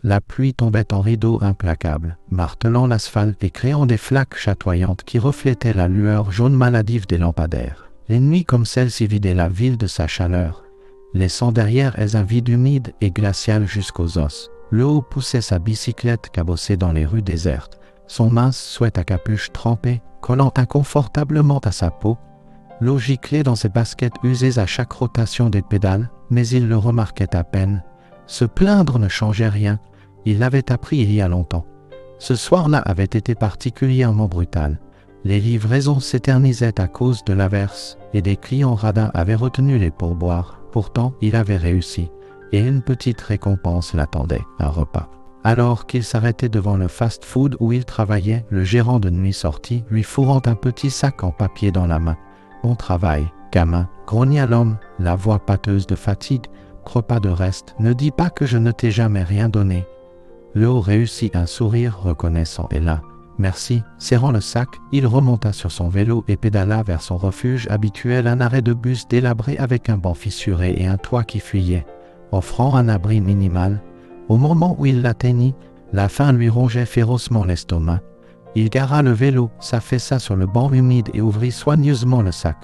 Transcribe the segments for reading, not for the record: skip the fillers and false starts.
La pluie tombait en rideaux implacables, martelant l'asphalte et créant des flaques chatoyantes qui reflétaient la lueur jaune maladive des lampadaires. Les nuits comme celle-ci vidaient la ville de sa chaleur, laissant derrière elles un vide humide et glacial jusqu'aux os. Leo poussait sa bicyclette cabossée dans les rues désertes, son mince sweat à capuche trempé, collant inconfortablement à sa peau. L'eau giclait dans ses baskets usées à chaque rotation des pédales, mais il le remarquait à peine. Se plaindre ne changeait rien, il l'avait appris il y a longtemps. Ce soir-là avait été particulièrement brutal. Les livraisons s'éternisaient à cause de l'averse, et des clients radins avaient retenu les pourboires. Pourtant, il avait réussi, et une petite récompense l'attendait, un repas. Alors qu'il s'arrêtait devant le fast-food où il travaillait, le gérant de nuit sortit, lui fourrant un petit sac en papier dans la main. « Bon travail, gamin », grogna l'homme, la voix pâteuse de fatigue. « Repas de reste, ne dis pas que je ne t'ai jamais rien donné. » Leo réussit un sourire reconnaissant et là, « Merci », serrant le sac, il remonta sur son vélo et pédala vers son refuge habituel, un arrêt de bus délabré avec un banc fissuré et un toit qui fuyait, offrant un abri minimal. Au moment où il l'atteignit, la faim lui rongeait férocement l'estomac. Il gara le vélo, s'affaissa sur le banc humide et ouvrit soigneusement le sac.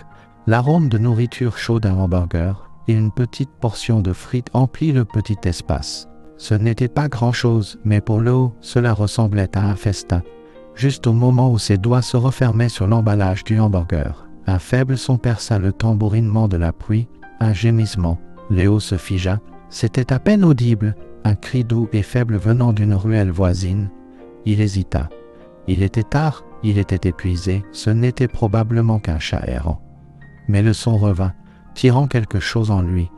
L'arôme de nourriture chaude d'un hamburger et une petite portion de frites emplit le petit espace. Ce n'était pas grand-chose, mais pour Leo, cela ressemblait à un festin. Juste au moment où ses doigts se refermaient sur l'emballage du hamburger, un faible son perça le tambourinement de la pluie, un gémissement. Leo se figea, c'était à peine audible, un cri doux et faible venant d'une ruelle voisine. Il hésita. Il était tard, il était épuisé, ce n'était probablement qu'un chat errant. Mais le son revint, tirant quelque chose en lui.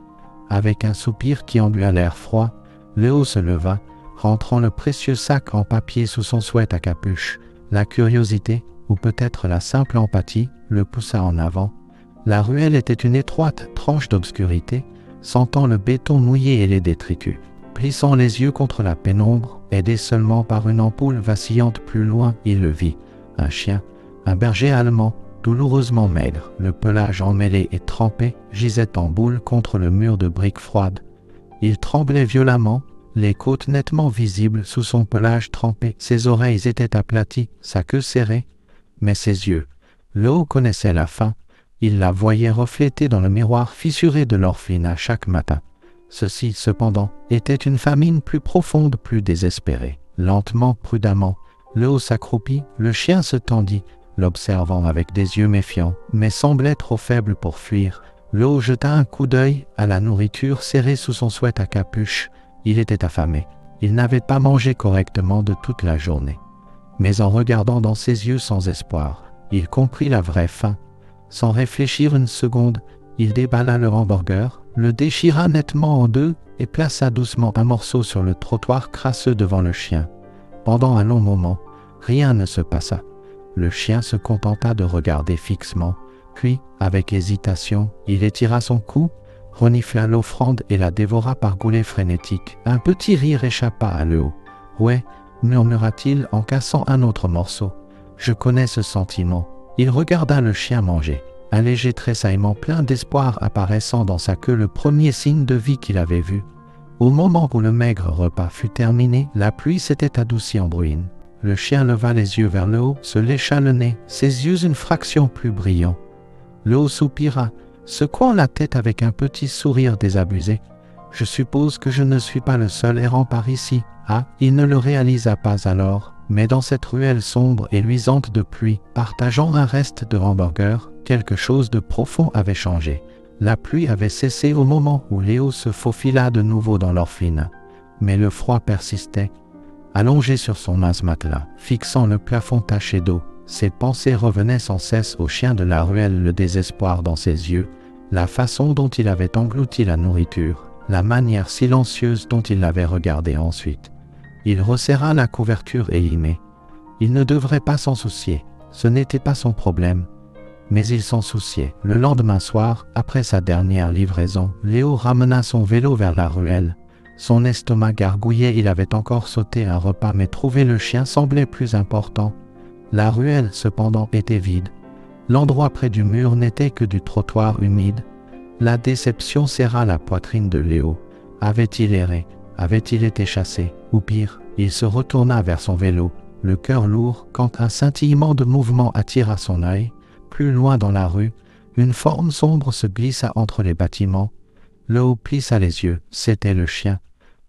Avec un soupir qui endua l'air froid, Leo se leva, rentrant le précieux sac en papier sous son sweat à capuche. La curiosité, ou peut-être la simple empathie, le poussa en avant. La ruelle était une étroite tranche d'obscurité, sentant le béton mouillé et les détritus. Plissant les yeux contre la pénombre, aidé seulement par une ampoule vacillante plus loin, il le vit. Un chien, un berger allemand, douloureusement maigre, le pelage emmêlé et trempé, gisait en boule contre le mur de briques froides. Il tremblait violemment, les côtes nettement visibles sous son pelage trempé, ses oreilles étaient aplaties, sa queue serrée, mais ses yeux. Leo connaissait la faim, il la voyait reflétée dans le miroir fissuré de l'orphelinat chaque matin. Ceci, cependant, était une famine plus profonde, plus désespérée. Lentement, prudemment, Leo s'accroupit, le chien se tendit, l'observant avec des yeux méfiants, mais semblait trop faible pour fuir. Leo jeta un coup d'œil à la nourriture serrée sous son sweat à capuche. Il était affamé. Il n'avait pas mangé correctement de toute la journée. Mais en regardant dans ses yeux sans espoir, il comprit la vraie faim. Sans réfléchir une seconde, il déballa le hamburger, le déchira nettement en deux et plaça doucement un morceau sur le trottoir crasseux devant le chien. Pendant un long moment, rien ne se passa. Le chien se contenta de regarder fixement, puis, avec hésitation, il étira son cou, renifla l'offrande et la dévora par goulets frénétiques. Un petit rire échappa à Leo. « Ouais », murmura-t-il en cassant un autre morceau. « Je connais ce sentiment. » Il regarda le chien manger. Un léger tressaillement plein d'espoir apparaissant dans sa queue, le premier signe de vie qu'il avait vu. Au moment où le maigre repas fut terminé, la pluie s'était adoucie en bruine. Le chien leva les yeux vers le haut, se lécha le nez, ses yeux une fraction plus brillants. Leo soupira, secouant la tête avec un petit sourire désabusé. « Je suppose que je ne suis pas le seul errant par ici. » Ah, il ne le réalisa pas alors, mais dans cette ruelle sombre et luisante de pluie, partageant un reste de hamburger, quelque chose de profond avait changé. La pluie avait cessé au moment où Leo se faufila de nouveau dans l'orphelinat. Mais le froid persistait. Allongé sur son mince matelas, fixant le plafond taché d'eau, ses pensées revenaient sans cesse au chien de la ruelle, le désespoir dans ses yeux, la façon dont il avait englouti la nourriture, la manière silencieuse dont il l'avait regardé ensuite. Il resserra la couverture élimée. Il ne devrait pas s'en soucier, ce n'était pas son problème. Mais il s'en souciait. Le lendemain soir, après sa dernière livraison, Leo ramena son vélo vers la ruelle. Son estomac gargouillait, il avait encore sauté un repas, mais trouver le chien semblait plus important. La ruelle, cependant, était vide. L'endroit près du mur n'était que du trottoir humide. La déception serra la poitrine de Leo. Avait-il erré? Avait-il été chassé? Ou pire, il se retourna vers son vélo, le cœur lourd, quand un scintillement de mouvement attira son œil. Plus loin dans la rue, une forme sombre se glissa entre les bâtiments. Léo plissa les yeux, c'était le chien.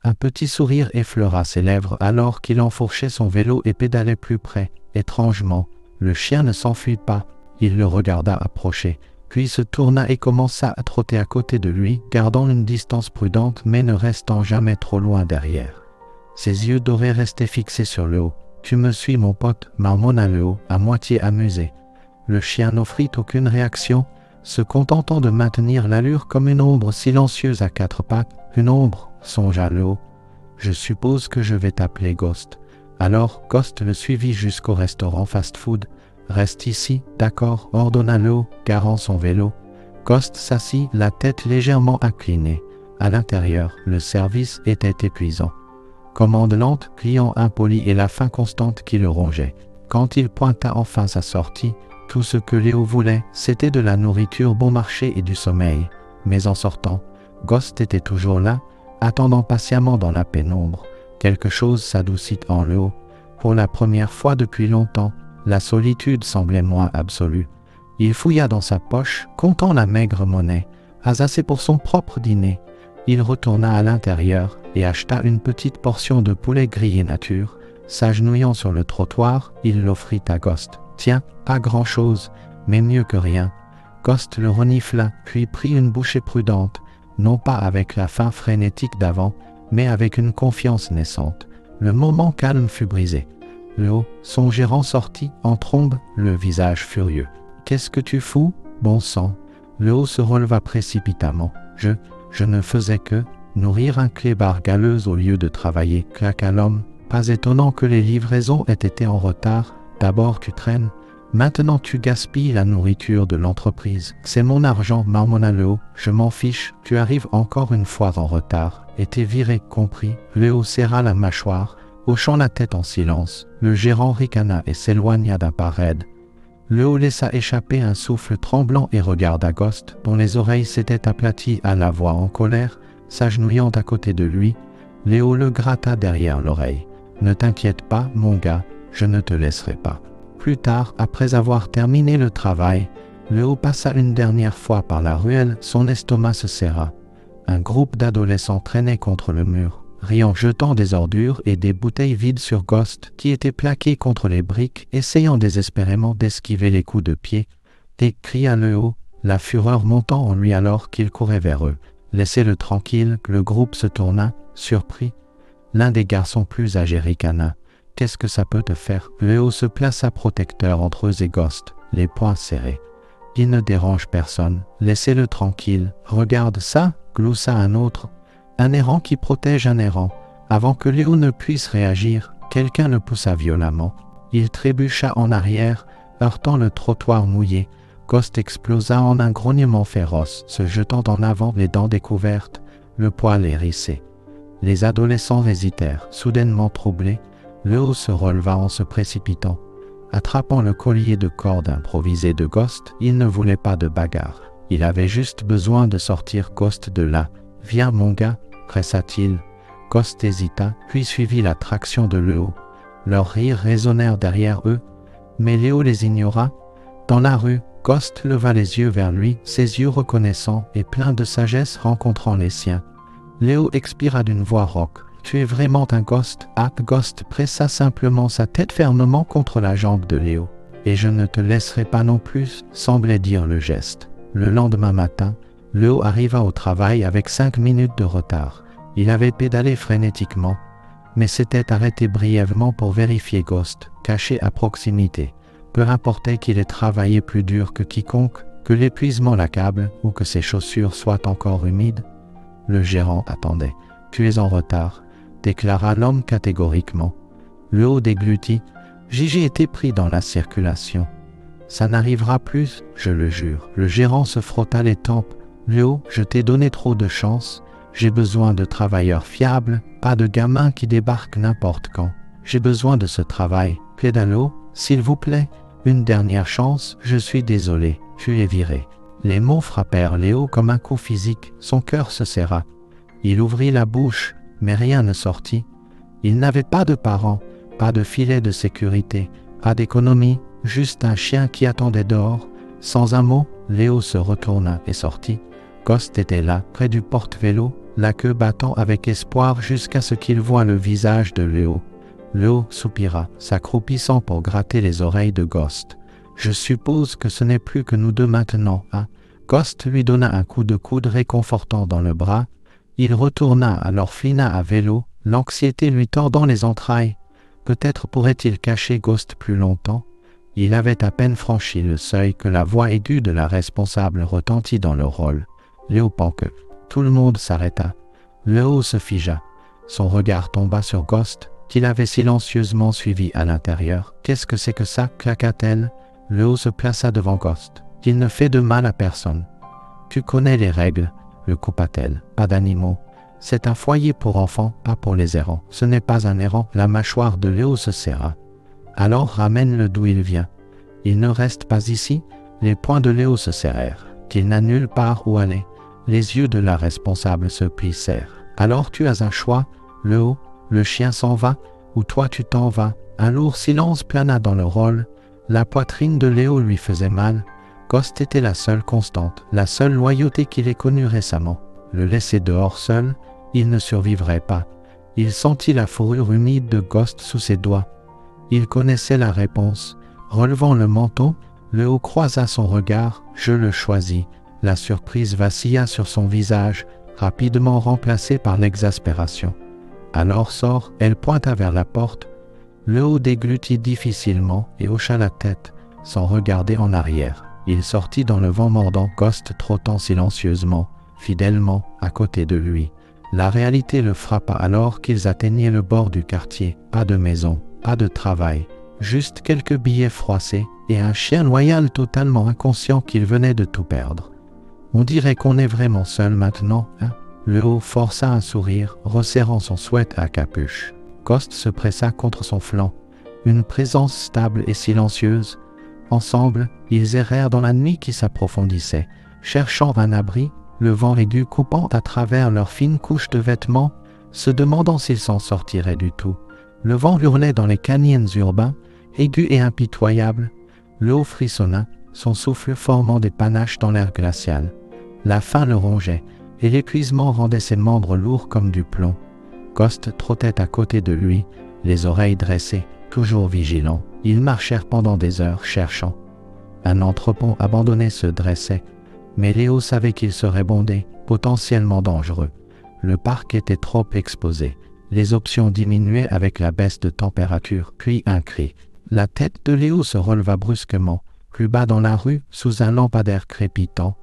Un petit sourire effleura ses lèvres alors qu'il enfourchait son vélo et pédalait plus près. Étrangement, le chien ne s'enfuit pas. Il le regarda approcher, puis se tourna et commença à trotter à côté de lui, gardant une distance prudente mais ne restant jamais trop loin derrière. Ses yeux dorés restaient fixés sur Léo. « Tu me suis, mon pote » marmonna Léo, à moitié amusé. Le chien n'offrit aucune réaction, se contentant de maintenir l'allure comme une ombre silencieuse à quatre pattes. Une ombre, songea Léo. Je suppose que je vais t'appeler Ghost. Alors Ghost le suivit jusqu'au restaurant fast-food. Reste ici, d'accord, ordonna Léo, garant son vélo. Ghost s'assit, la tête légèrement inclinée. À l'intérieur, le service était épuisant. Commande lente, client impoli et la faim constante qui le rongeait. Quand il pointa enfin sa sortie, tout ce que Léo voulait, c'était de la nourriture bon marché et du sommeil. Mais en sortant, Ghost était toujours là, attendant patiemment dans la pénombre. Quelque chose s'adoucit en Léo. Pour la première fois depuis longtemps, la solitude semblait moins absolue. Il fouilla dans sa poche, comptant la maigre monnaie, assez pour son propre dîner. Il retourna à l'intérieur et acheta une petite portion de poulet grillé nature. S'agenouillant sur le trottoir, il l'offrit à Ghost. « Tiens, pas grand-chose, mais mieux que rien. » Ghost le renifla, puis prit une bouchée prudente, non pas avec la faim frénétique d'avant, mais avec une confiance naissante. Le moment calme fut brisé. Léo, son gérant sortit, en trombe, le visage furieux. « Qu'est-ce que tu fous, bon sang ?» Léo se releva précipitamment. Je ne faisais que nourrir un clébard galeuse au lieu de travailler, claqua l'homme. Pas étonnant que les livraisons aient été en retard. D'abord tu traînes, maintenant tu gaspilles la nourriture de l'entreprise. C'est mon argent, marmonna Léo. Je m'en fiche, tu arrives encore une fois en retard. Et t'es viré, compris. Léo serra la mâchoire, hochant la tête en silence. Le gérant ricana et s'éloigna d'un pas raide. Léo laissa échapper un souffle tremblant et regarda Ghost, dont les oreilles s'étaient aplaties à la voix en colère, s'agenouillant à côté de lui. Léo le gratta derrière l'oreille. « Ne t'inquiète pas, mon gars, je ne te laisserai pas. » Plus tard, après avoir terminé le travail, Léo passa une dernière fois par la ruelle, son estomac se serra. Un groupe d'adolescents traînait contre le mur, riant, jetant des ordures et des bouteilles vides sur Ghost, qui était plaqué contre les briques, essayant désespérément d'esquiver les coups de pied. « Cria Léo, la fureur montant en lui alors qu'il courait vers eux. « Laissez-le tranquille », le groupe se tourna, surpris. L'un des garçons plus âgés ricana. « Qu'est-ce que ça peut te faire ?» Léo se plaça protecteur entre eux et Ghost, les poings serrés. « Il ne dérange personne, laissez-le tranquille. Regarde ça » gloussa un autre. Un errant qui protège un errant. Avant que Léo ne puisse réagir, quelqu'un le poussa violemment. Il trébucha en arrière, heurtant le trottoir mouillé. Ghost explosa en un grognement féroce, se jetant en avant, les dents découvertes, le poil hérissé. Les adolescents hésitèrent, soudainement troublés. Léo se releva en se précipitant. Attrapant le collier de corde improvisé de Ghost, il ne voulait pas de bagarre. Il avait juste besoin de sortir Ghost de là. « Viens mon gars » pressa-t-il. Ghost hésita, puis suivit la traction de Léo. Leurs rires résonnèrent derrière eux, mais Léo les ignora. Dans la rue, Ghost leva les yeux vers lui, ses yeux reconnaissants et pleins de sagesse rencontrant les siens. Léo expira d'une voix rauque. « Tu es vraiment un Ghost ?» Ghost pressa simplement sa tête fermement contre la jambe de Léo. « Et je ne te laisserai pas non plus » semblait dire le geste. Le lendemain matin, Léo arriva au travail avec 5 minutes de retard. Il avait pédalé frénétiquement, mais s'était arrêté brièvement pour vérifier Ghost, caché à proximité. Peu importait qu'il ait travaillé plus dur que quiconque, que l'épuisement l'accable ou que ses chaussures soient encore humides. Le gérant attendait. « Tu es en retard » déclara l'homme catégoriquement. Léo déglutit. « J'ai été pris dans la circulation. » « Ça n'arrivera plus, je le jure. » Le gérant se frotta les tempes. « Léo, je t'ai donné trop de chance. J'ai besoin de travailleurs fiables, pas de gamins qui débarquent n'importe quand. J'ai besoin de ce travail. Pédalo, s'il vous plaît. Une dernière chance, je suis désolé. Tu es viré. » Les mots frappèrent Léo comme un coup physique. Son cœur se serra. Il ouvrit la bouche, mais rien ne sortit. Il n'avait pas de parents, pas de filet de sécurité, pas d'économie, juste un chien qui attendait dehors. Sans un mot, Léo se retourna et sortit. Ghost était là, près du porte-vélo, la queue battant avec espoir jusqu'à ce qu'il voie le visage de Léo. Léo soupira, s'accroupissant pour gratter les oreilles de Ghost. « Je suppose que ce n'est plus que nous deux maintenant, hein ?» Ghost lui donna un coup de coude réconfortant dans le bras. Il retourna à l'orphelinat à vélo, l'anxiété lui tordant les entrailles. Peut-être pourrait-il cacher Ghost plus longtemps. Il avait à peine franchi le seuil que la voix aiguë de la responsable retentit dans le rôle. Léo Panque. Tout le monde s'arrêta. Léo se figea. Son regard tomba sur Ghost, qu'il avait silencieusement suivi à l'intérieur. « Qu'est-ce que c'est que ça ?» claqua-t-elle. Léo se plaça devant Ghost. « Il ne fait de mal à personne. »« Tu connais les règles, » le coupa-t-elle. « Pas d'animaux. C'est un foyer pour enfants, pas pour les errants. Ce n'est pas un errant. » La mâchoire de Léo se serra. « Alors ramène-le d'où il vient. »« Il ne reste pas ici ?» Les poings de Léo se serrèrent. Qu'il n'a nulle part où aller. Les yeux de la responsable se plissèrent. « Alors tu as un choix, Léo. Le chien s'en va, ou toi tu t'en vas. » Un lourd silence plana dans le rôle. La poitrine de Léo lui faisait mal. Ghost était la seule constante, la seule loyauté qu'il ait connue récemment. Le laisser dehors seul, il ne survivrait pas. Il sentit la fourrure humide de Ghost sous ses doigts. Il connaissait la réponse. Relevant le menton, Léo croisa son regard. « Je le choisis. » La surprise vacilla sur son visage, rapidement remplacée par l'exaspération. « Alors sors !» Elle pointa vers la porte. Léo déglutit difficilement et hocha la tête, sans regarder en arrière. Il sortit dans le vent mordant, Ghost trottant silencieusement, fidèlement, à côté de lui. La réalité le frappa alors qu'ils atteignaient le bord du quartier. Pas de maison, pas de travail, juste quelques billets froissés et un chien loyal totalement inconscient qu'il venait de tout perdre. On dirait qu'on est vraiment seul maintenant, hein? Léo força un sourire, resserrant son sweat à capuche. Ghost se pressa contre son flanc. Une présence stable et silencieuse. Ensemble, ils errèrent dans la nuit qui s'approfondissait, cherchant un abri, le vent aigu coupant à travers leurs fines couches de vêtements, se demandant s'ils s'en sortiraient du tout. Le vent hurlait dans les canyons urbains, aigu et impitoyable. L'eau frissonna, son souffle formant des panaches dans l'air glacial. La faim le rongeait, et l'épuisement rendait ses membres lourds comme du plomb. Ghost trottait à côté de lui, les oreilles dressées, toujours vigilant. Ils marchèrent pendant des heures, cherchant. Un entrepôt abandonné se dressait, mais Léo savait qu'il serait bondé, potentiellement dangereux. Le parc était trop exposé. Les options diminuaient avec la baisse de température, puis un cri. La tête de Léo se releva brusquement. Plus bas dans la rue, sous un lampadaire crépitant,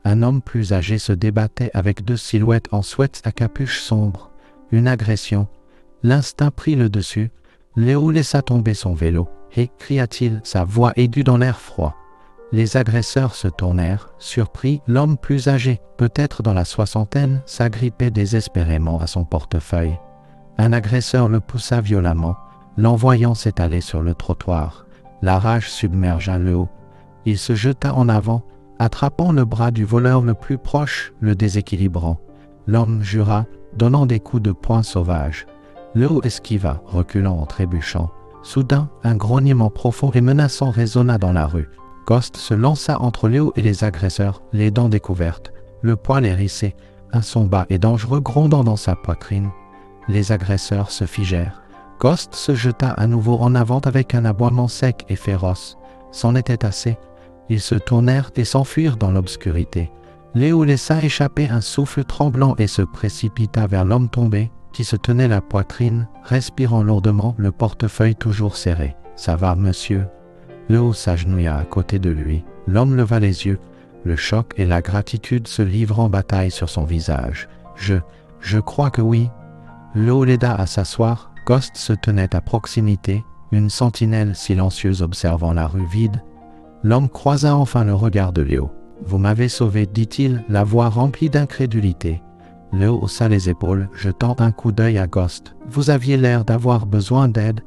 un homme plus âgé se débattait avec deux silhouettes en sweat à capuche sombre. Une agression. L'instinct prit le dessus. Léo laissa tomber son vélo. « Hé !» cria-t-il, sa voix aiguë dans l'air froid. Les agresseurs se tournèrent, surpris. L'homme plus âgé, peut-être dans la soixantaine, s'agrippait désespérément à son portefeuille. Un agresseur le poussa violemment, l'envoyant s'étaler sur le trottoir. La rage submergea Léo. Il se jeta en avant, attrapant le bras du voleur le plus proche, le déséquilibrant. L'homme jura, donnant des coups de poing sauvages. Léo esquiva, reculant en trébuchant. Soudain, un grognement profond et menaçant résonna dans la rue. Ghost se lança entre Léo et les agresseurs, les dents découvertes, le poil hérissé, un son bas et dangereux grondant dans sa poitrine. Les agresseurs se figèrent. Ghost se jeta à nouveau en avant avec un aboiement sec et féroce. C'en était assez. Ils se tournèrent et s'enfuirent dans l'obscurité. Léo laissa échapper un souffle tremblant et se précipita vers l'homme tombé, qui se tenait la poitrine, respirant lourdement, le portefeuille toujours serré. « Ça va, monsieur ?» Léo s'agenouilla à côté de lui. L'homme leva les yeux. Le choc et la gratitude se livrent en bataille sur son visage. « Je crois que oui. » Léo l'aida à s'asseoir. Ghost se tenait à proximité, une sentinelle silencieuse observant la rue vide. L'homme croisa enfin le regard de Léo. « Vous m'avez sauvé, dit-il, la voix remplie d'incrédulité. » Léo haussa les épaules, jetant un coup d'œil à Ghost. « Vous aviez l'air d'avoir besoin d'aide. »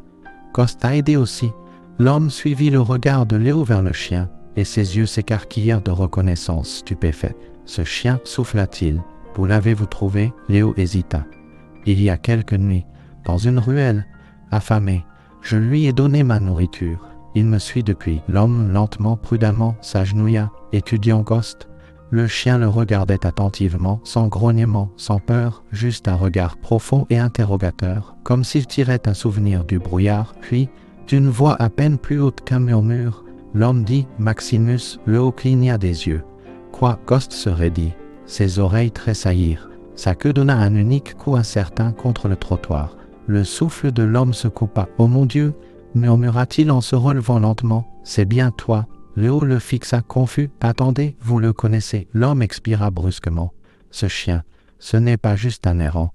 Ghost a aidé aussi. L'homme suivit le regard de Léo vers le chien, et ses yeux s'écarquillèrent de reconnaissance stupéfaite. « Ce chien, souffla-t-il. Où l'avez-vous trouvé ?» Léo hésita. « il y a quelques nuits, dans une ruelle, affamé, je lui ai donné ma nourriture. Il me suit depuis. L'homme, lentement, prudemment, s'agenouilla, étudiant Ghost. Le chien le regardait attentivement, sans grognement, sans peur, juste un regard profond et interrogateur, comme s'il tirait un souvenir du brouillard. Puis, d'une voix à peine plus haute qu'un murmure, l'homme dit « Maximus », le haut cligna des yeux. Quoi, Ghost se raidit. Ses oreilles tressaillirent. Sa queue donna un unique coup incertain contre le trottoir. Le souffle de l'homme se coupa. « Oh mon Dieu !» murmura-t-il en se relevant lentement. « C'est bien toi !» Léo le fixa confus. « Attendez, vous le connaissez ?» L'homme expira brusquement. « Ce chien, ce n'est pas juste un errant.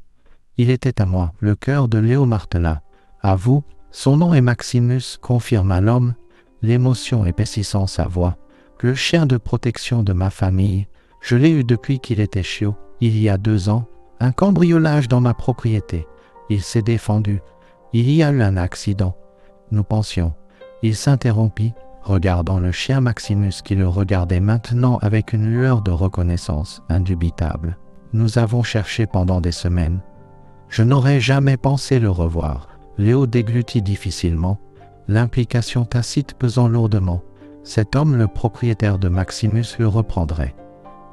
Il était à moi. » Le cœur de Léo martela. « À vous ?» Son nom est Maximus, confirma l'homme, l'émotion épaississant sa voix. « Le chien de protection de ma famille. Je l'ai eu depuis qu'il était chiot, il y a 2 ans. Un cambriolage dans ma propriété. Il s'est défendu. Il y a eu un accident. Nous pensions. » Il s'interrompit, regardant le chien Maximus qui le regardait maintenant avec une lueur de reconnaissance indubitable. « Nous avons cherché pendant des semaines. Je n'aurais jamais pensé le revoir. » Léo déglutit difficilement, l'implication tacite pesant lourdement. Cet homme, le propriétaire de Maximus, le reprendrait.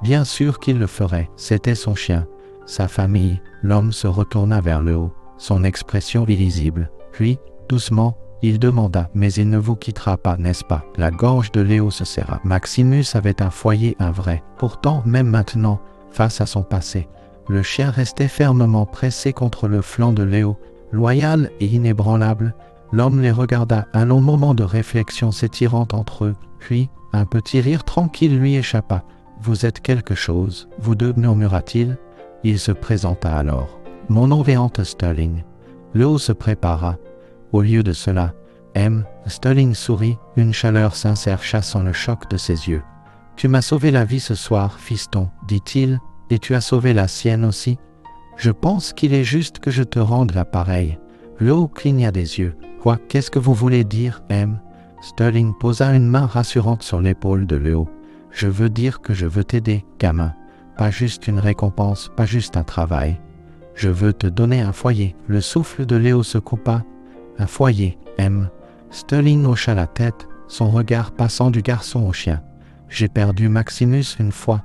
Bien sûr qu'il le ferait, c'était son chien, sa famille. L'homme se retourna vers le haut, son expression illisible. Puis, doucement, il demanda « Mais il ne vous quittera pas, n'est-ce pas ?» La gorge de Léo se serra. Maximus avait un foyer, un vrai. Pourtant, même maintenant, face à son passé, le chien restait fermement pressé contre le flanc de Léo. Loyal et inébranlable, l'homme les regarda, un long moment de réflexion s'étirant entre eux, puis un petit rire tranquille lui échappa. « Vous êtes quelque chose, vous deux, murmura-t-il. Il se présenta alors. « Mon nom est Ante Sterling. » Léo se prépara. Au lieu de cela, M. Sterling sourit, une chaleur sincère chassant le choc de ses yeux. « Tu m'as sauvé la vie ce soir, fiston, dit-il, et tu as sauvé la sienne aussi. Je pense qu'il est juste que je te rende l'appareil. » Léo cligna des yeux. « Quoi, qu'est-ce que vous voulez dire, M. » Sterling posa une main rassurante sur l'épaule de Léo. « Je veux dire que je veux t'aider, gamin. Pas juste une récompense, pas juste un travail. Je veux te donner un foyer. » Le souffle de Léo se coupa. « Un foyer, M. » Sterling hocha la tête, son regard passant du garçon au chien. « J'ai perdu Maximus une fois.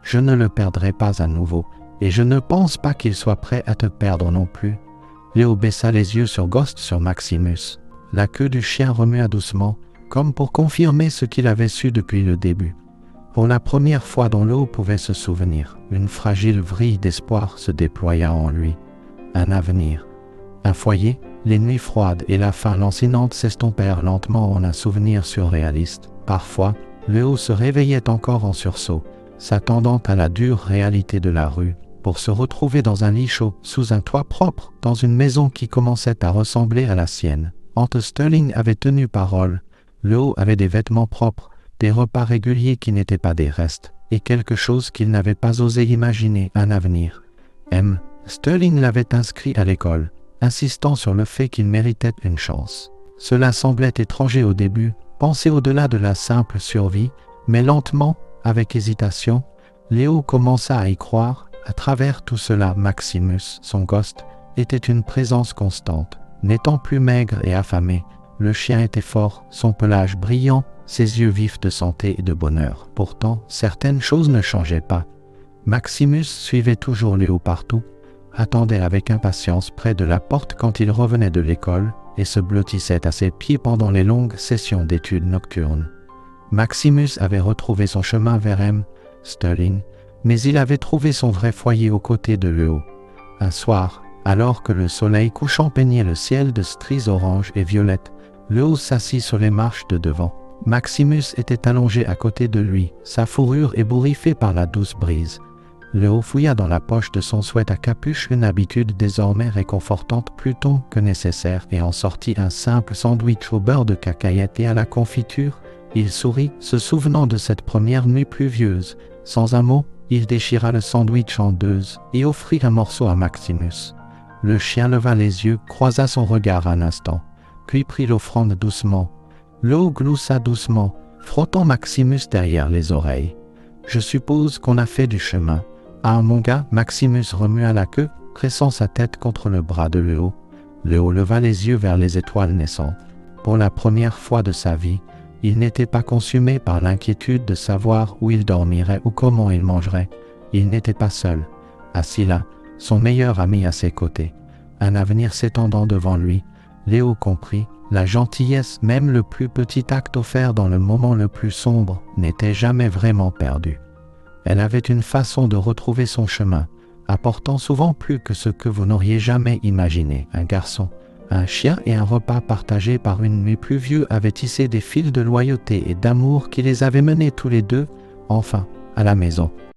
Je ne le perdrai pas à nouveau. Et je ne pense pas qu'il soit prêt à te perdre non plus. » Léo baissa les yeux sur Ghost, sur Maximus. La queue du chien remua doucement, comme pour confirmer ce qu'il avait su depuis le début. Pour la première fois dont Léo pouvait se souvenir, une fragile vrille d'espoir se déploya en lui. Un avenir. Un foyer, les nuits froides et la faim lancinante s'estompèrent lentement en un souvenir surréaliste. Parfois, Léo se réveillait encore en sursaut, s'attendant à la dure réalité de la rue, pour se retrouver dans un lit chaud, sous un toit propre, dans une maison qui commençait à ressembler à la sienne. Ante Sterling avait tenu parole. Léo avait des vêtements propres, des repas réguliers qui n'étaient pas des restes, et quelque chose qu'il n'avait pas osé imaginer, un avenir. M. Sterling l'avait inscrit à l'école, insistant sur le fait qu'il méritait une chance. Cela semblait étranger au début, pensé au-delà de la simple survie, mais lentement, avec hésitation, Léo commença à y croire. À travers tout cela, Maximus, son Ghost, était une présence constante. N'étant plus maigre et affamé, le chien était fort, son pelage brillant, ses yeux vifs de santé et de bonheur. Pourtant, certaines choses ne changeaient pas. Maximus suivait toujours Léo partout, attendait avec impatience près de la porte quand il revenait de l'école et se blottissait à ses pieds pendant les longues sessions d'études nocturnes. Maximus avait retrouvé son chemin vers M. Sterling, mais il avait trouvé son vrai foyer aux côtés de Léo. Un soir, alors que le soleil couchant peignait le ciel de stries oranges et violettes, Léo s'assit sur les marches de devant. Maximus était allongé à côté de lui, sa fourrure ébouriffée par la douce brise. Léo fouilla dans la poche de son sweat à capuche, une habitude désormais réconfortante plutôt que nécessaire, et en sortit un simple sandwich au beurre de cacahuète et à la confiture. Il sourit, se souvenant de cette première nuit pluvieuse. Sans un mot, il déchira le sandwich en 2 et offrit un morceau à Maximus. Le chien leva les yeux, croisa son regard un instant, puis prit l'offrande doucement. L'eau gloussa doucement, frottant Maximus derrière les oreilles. « Je suppose qu'on a fait du chemin. » « Ah, mon gars » Maximus remua la queue, pressant sa tête contre le bras de Léo. Léo leva les yeux vers les étoiles naissantes. Pour la première fois de sa vie, il n'était pas consumé par l'inquiétude de savoir où il dormirait ou comment il mangerait. Il n'était pas seul, assis là, son meilleur ami à ses côtés, un avenir s'étendant devant lui. Léo comprit, la gentillesse, même le plus petit acte offert dans le moment le plus sombre, n'était jamais vraiment perdu. Elle avait une façon de retrouver son chemin, apportant souvent plus que ce que vous n'auriez jamais imaginé. Un garçon, un chien et un repas partagé par une nuit pluvieuse avaient tissé des fils de loyauté et d'amour qui les avaient menés tous les deux, enfin, à la maison.